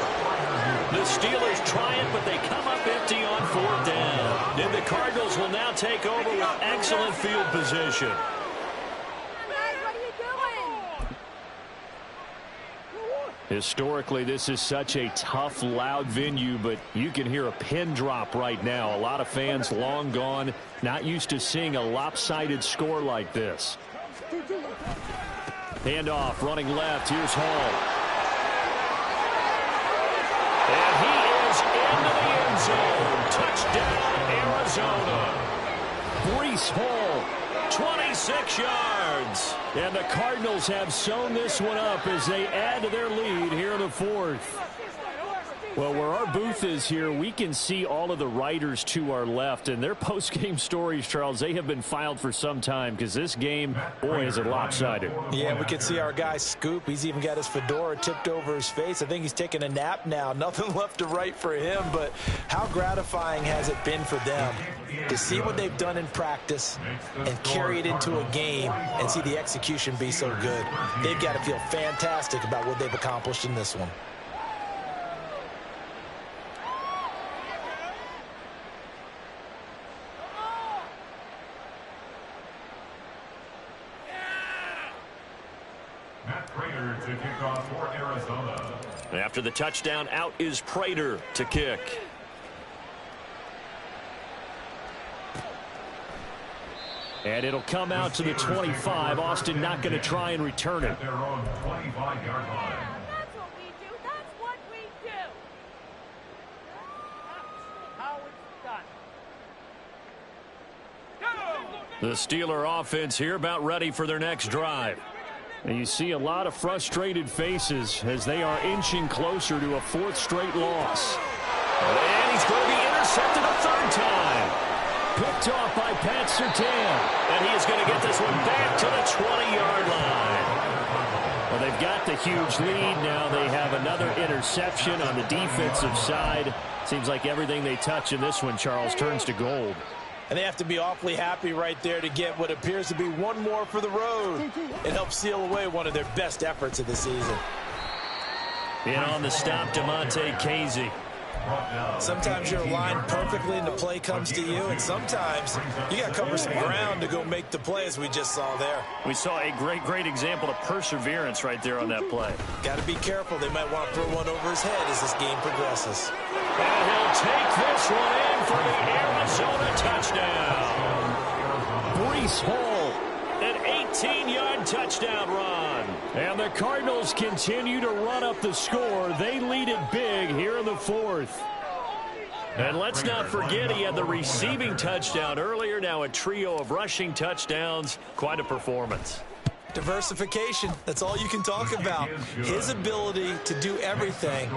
The Steelers try it, but they come up empty on 4th down. And the Cardinals will now take over with excellent field position. Historically, this is such a tough, loud venue, but you can hear a pin drop right now. A lot of fans long gone, not used to seeing a lopsided score like this. Handoff, running left. Here's Hall. And he is into the end zone. Touchdown, Arizona. Breece Hall, 26 yards. And the Cardinals have sewn this one up as they add to their lead here in the 4th. Well, where our booth is here, we can see all of the writers to our left. And their post-game stories, Charles, they have been filed for some time because this game, boy, is it lopsided. Yeah, we can see our guy Scoop. He's even got his fedora tipped over his face. I think he's taking a nap now. Nothing left to write for him, but how gratifying has it been for them to see what they've done in practice and carry it into a game and see the execution be so good. They've got to feel fantastic about what they've accomplished in this one. To kick off for Arizona. After the touchdown, out is Prater to kick. And it'll come out to the 25. Austin not going to try and return it. At their own 25-yard line. That's what we do. That's what we do. How it's done. The Steeler offense here about ready for their next drive. And you see a lot of frustrated faces as they are inching closer to a 4th straight loss. And he's going to be intercepted a 3rd time. Picked off by Pat Surtain. And he is going to get this one back to the 20-yard line. Well, they've got the huge lead. Now they have another interception on the defensive side. Seems like everything they touch in this one, Charles, turns to gold. And they have to be awfully happy right there to get what appears to be one more for the road. It helps seal away one of their best efforts of the season. In on the stop, DeMonte Casey. Sometimes you're aligned perfectly and the play comes to you, and sometimes you got to cover some ground to go make the play, as we just saw there. We saw a great example of perseverance right there on that play. Got to be careful. They might want to throw one over his head as this game progresses. And he'll take this one in for the Arizona touchdown. Breece Hall, an 18-yard touchdown run. And the Cardinals continue to run up the score. They lead it big here in the 4th. And let's not forget he had the receiving touchdown earlier. Now a trio of rushing touchdowns. Quite a performance. Diversification, that's all you can talk about. His ability to do everything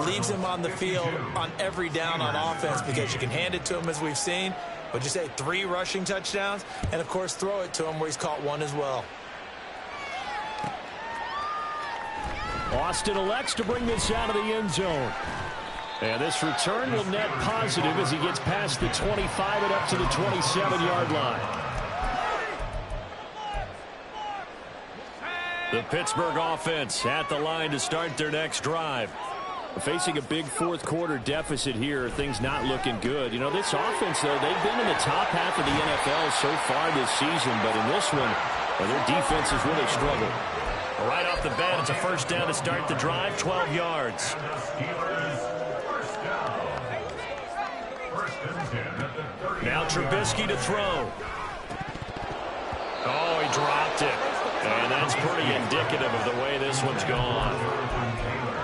leaves him on the field on every down on offense because you can hand it to him, as we've seen. But you say 3 rushing touchdowns, and of course throw it to him where he's caught one as well. Austin elects to bring this out of the end zone. And this return will net positive as he gets past the 25 and up to the 27-yard line. The Pittsburgh offense at the line to start their next drive. Facing a big 4th quarter deficit here, things not looking good. You know, this offense, though, they've been in the top half of the NFL so far this season, but in this one, well, their defense has really struggled. Right off the bat, it's a first down to start the drive, 12 yards. Now Trubisky to throw. Oh, he dropped it. And that's pretty indicative of the way this one's gone.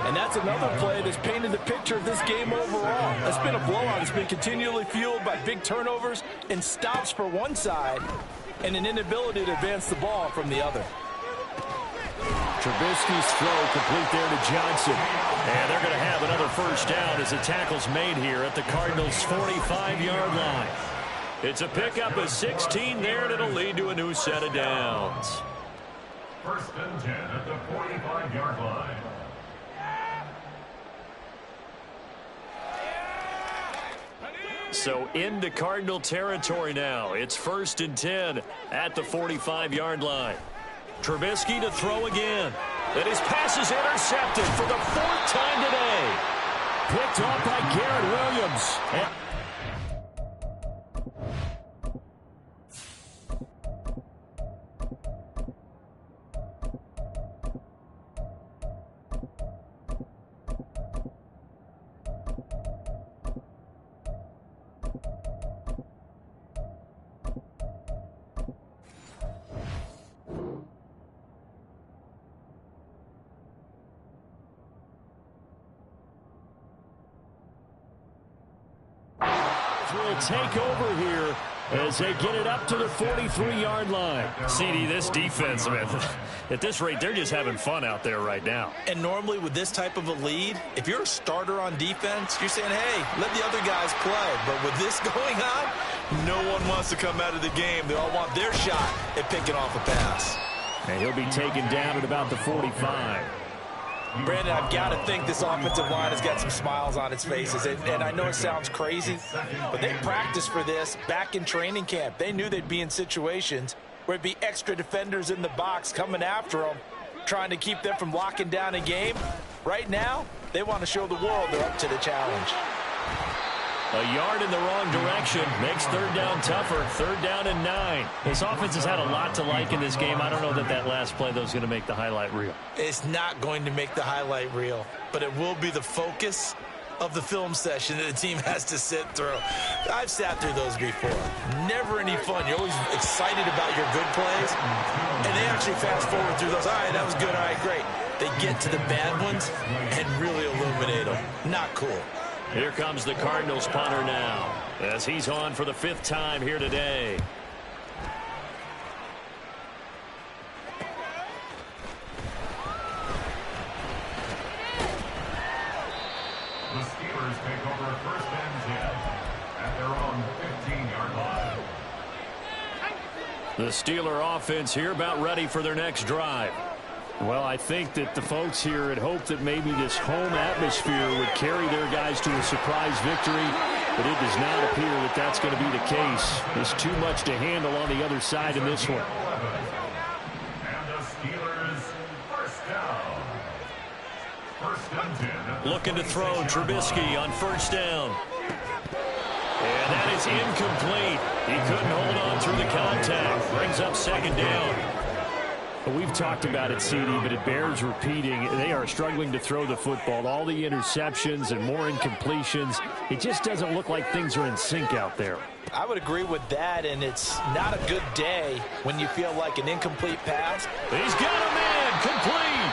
And that's another play that's painted the picture of this game overall. It's been a blowout. It's been continually fueled by big turnovers and stops for one side and an inability to advance the ball from the other. Trubisky's throw complete there to Johnson. And they're going to have another first down as the tackle's made here at the Cardinals' 45-yard line. It's a pickup of 16 there, and it'll lead to a new set of downs. First and 10 at the 45-yard line. So into Cardinal territory now. It's first and 10 at the 45-yard line. Trubisky to throw again. And his pass is intercepted for the 4th time today. Picked off by Garrett Williams. Will take over here as they get it up to the 43-yard line. CD, this defense, man, at this rate, they're just having fun out there right now. And normally with this type of a lead, if you're a starter on defense, you're saying, hey, let the other guys play. But with this going on, no one wants to come out of the game. They all want their shot at picking off a pass. And he'll be taken down at about the 45. Brandon, I've got to think this offensive line has got some smiles on its faces. And I know it sounds crazy, but they practiced for this back in training camp. They knew they'd be in situations where it'd be extra defenders in the box coming after them, trying to keep them from locking down a game. Right now, they want to show the world they're up to the challenge. A yard in the wrong direction makes third down tougher. 3rd down and 9. This offense has had a lot to like in this game. I don't know that that last play, though, is going to make the highlight reel. It's not going to make the highlight reel, but it will be the focus of the film session that the team has to sit through. I've sat through those before. Never any fun. You're always excited about your good plays, and they actually fast forward through those. All right, that was good. All right, great. They get to the bad ones and really illuminate them. Not cool. Here comes the Cardinals punter now as he's on for the 5th time here today. The Steelers take over first and 10 at their own 15-yard line. The Steeler offense here about ready for their next drive. Well, I think that the folks here had hoped that maybe this home atmosphere would carry their guys to a surprise victory, but it does not appear that that's going to be the case. There's too much to handle on the other side in this one. And the Steelers first down. First and 10. Looking to throw Trubisky on first down. And that is incomplete. He couldn't hold on through the contact. Brings up 2nd down. We've talked about it, CD, but it bears repeating. They are struggling to throw the football. All the interceptions and more incompletions. It just doesn't look like things are in sync out there. I would agree with that, and it's not a good day when you feel like an incomplete pass. He's got a man complete.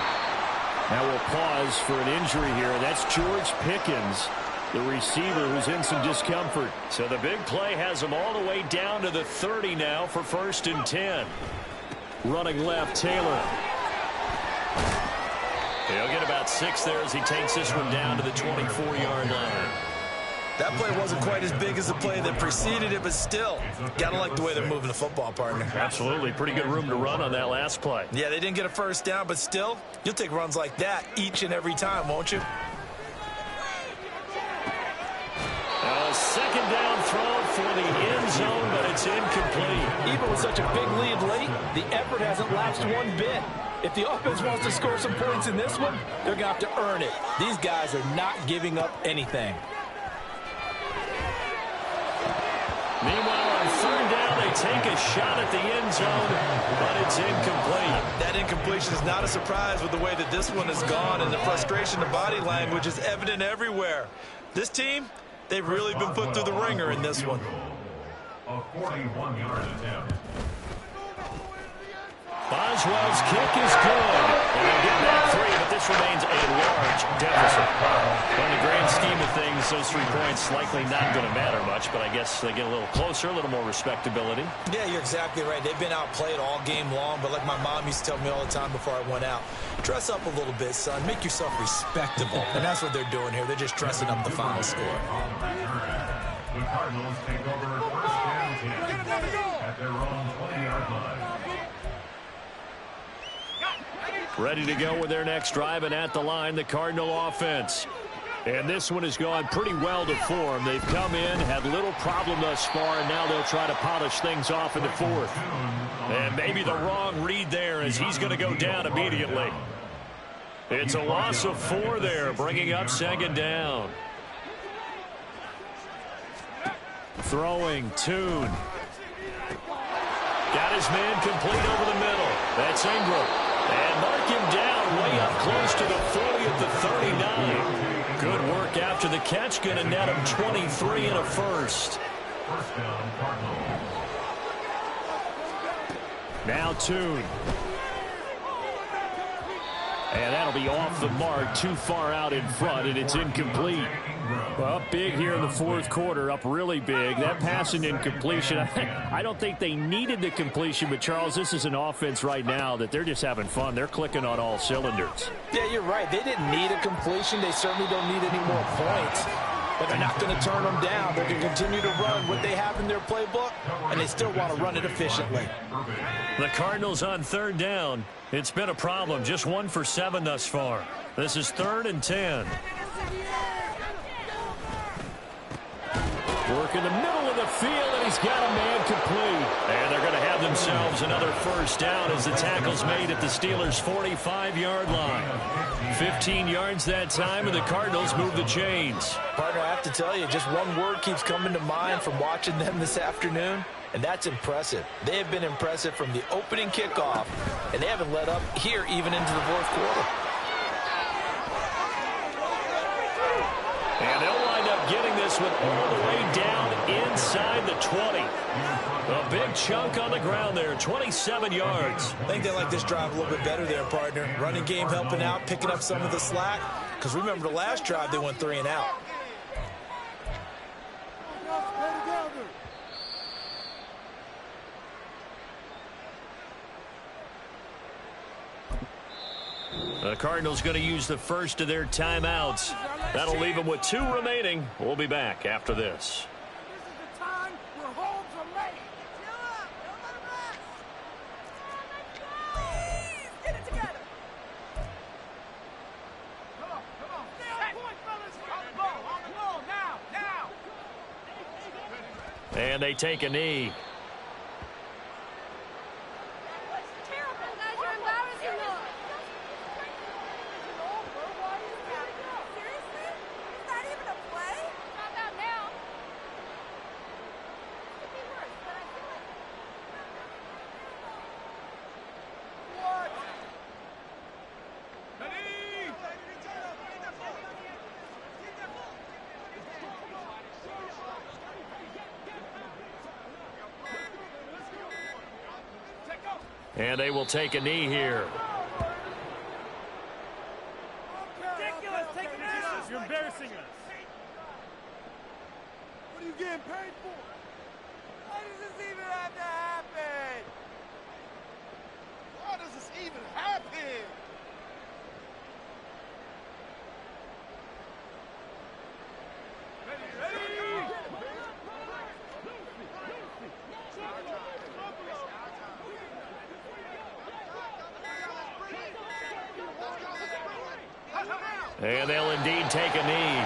Now we'll pause for an injury here. That's George Pickens, the receiver who's in some discomfort. So the big play has him all the way down to the 30 now for 1st and 10. Running left, Taylor. He'll get about 6 there as he takes this one down to the 24-yard line. That play wasn't quite as big as the play that preceded it, but still, gotta like the way they're moving the football, partner. Absolutely. Pretty good room to run on that last play. Yeah, they didn't get a first down, but still, you'll take runs like that each and every time, won't you? A 2nd down throw for the end zone, but it's incomplete. Even with such a big lead late, the effort hasn't lapsed one bit. If the offense wants to score some points in this one, they're going to have to earn it. These guys are not giving up anything. Meanwhile, on 3rd down, they they take a shot at the end zone, but it's incomplete. That incompletion is not a surprise with the way that this one has gone, and the frustration, the body language is evident everywhere. This team, they've really been put through the ringer in this one. A 41-yard attempt. Boswell's kick is good. And they'll get that 3, but this remains a large deficit. But in the grand scheme of things, those 3 points likely not going to matter much, but I guess they get a little closer, a little more respectability. Yeah, you're exactly right. They've been outplayed all game long, but like my mom used to tell me all the time before I went out, dress up a little bit, son. Make yourself respectable. And that's what they're doing here. They're just dressing up the final score. The Cardinals take over first and 10 at their own 20-yard line. Ready to go with their next drive, and at the line, the Cardinal offense. And this one has gone pretty well to form. They've come in, had little problem thus far, and now they'll try to polish things off in the fourth. And maybe the wrong read there as he's going to go down immediately. It's a loss of 4 there, bringing up second down. Throwing, Tune. Got his man complete over the middle. That's Ingram. And mark him down way up close to the 40 at the 39. Good work after the catch. Going to net him 23 and a first. First down, Cardinals. Now Tune. And that'll be off the mark, too far out in front, and it's incomplete. Well, up big here in the fourth quarter, up really big. That pass and incompletion, I don't think they needed the completion, but Charles, this is an offense right now that they're just having fun. They're clicking on all cylinders. Yeah, you're right. They didn't need a completion. They certainly don't need any more points. But they're not going to turn them down. They're going to continue to run what they have in their playbook, and they still want to run it efficiently. The Cardinals on third down. It's been a problem. Just 1 for 7 thus far. This is 3rd and 10. Work in the middle of the field, and he's got a man complete. And they're going to have themselves another first down as the tackle's made at the Steelers' 45-yard line. 15 yards that time, and the Cardinals move the chains. Partner, I have to tell you, just one word keeps coming to mind from watching them this afternoon, and that's impressive. They have been impressive from the opening kickoff, and they haven't let up here even into the fourth quarter. And they'll wind up getting this one all the way down inside the 20. A big chunk on the ground there, 27 yards. I think they like this drive a little bit better there, partner. Running game helping out, picking up some of the slack. Because remember the last drive, they went 3 and out. The Cardinals going to use the first of their timeouts. That'll leave them with 2 remaining. We'll be back after this. This is the time where holds are made. Chill up. Don't let him rest. Please, get it together. Come on. Stay on point, fellas. On the ball, now. And they take a knee. And they will take a knee here. Ridiculous. Take it out. You're embarrassing us. What are you getting paid for? Why does this even have to happen? Why does this even happen? Ready. And they'll indeed take a knee.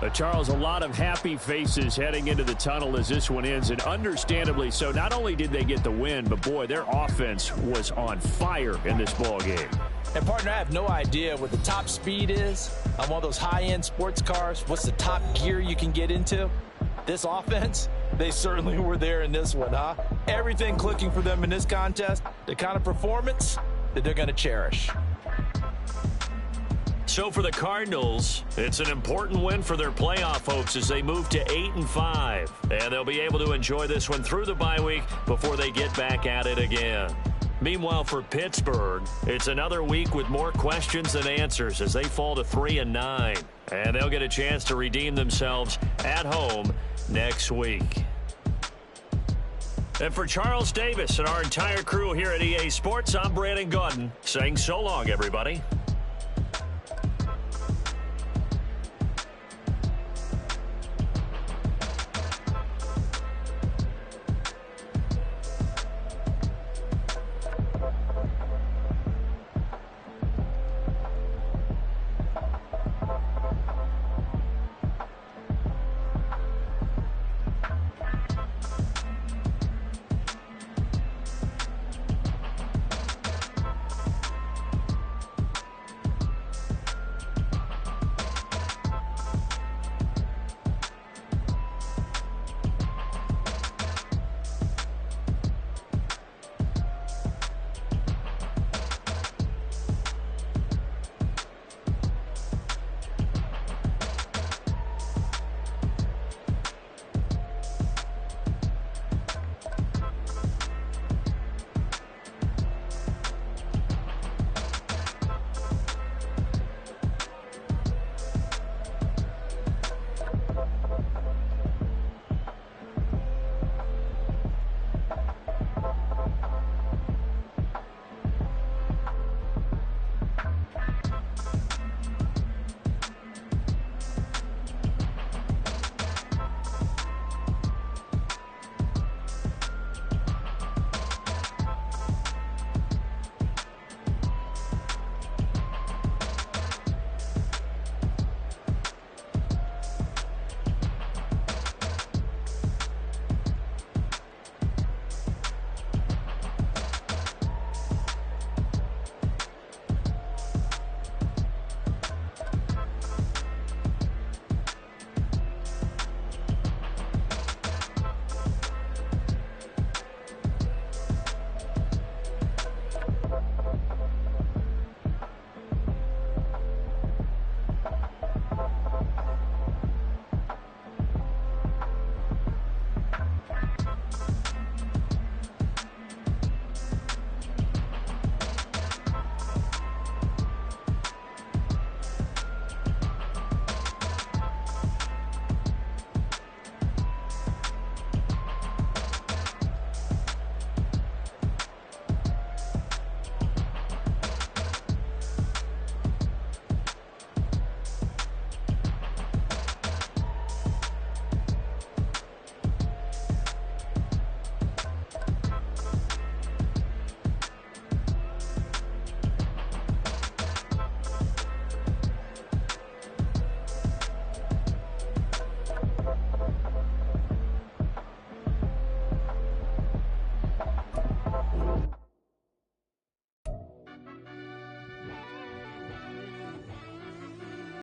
Charles, a lot of happy faces heading into the tunnel as this one ends, and understandably so. Not only did they get the win, but, boy, their offense was on fire in this ball game. And, partner, I have no idea what the top speed is on one of those high-end sports cars. What's the top gear you can get into? This offense, they certainly were there in this one, huh? Everything clicking for them in this contest, the kind of performance that they're going to cherish. So for the Cardinals, it's an important win for their playoff hopes as they move to 8-5. And they'll be able to enjoy this one through the bye week before they get back at it again. Meanwhile, for Pittsburgh, it's another week with more questions than answers as they fall to 3-9. And they'll get a chance to redeem themselves at home next week. And for Charles Davis and our entire crew here at EA Sports, I'm Brandon Gaudin saying so long, everybody.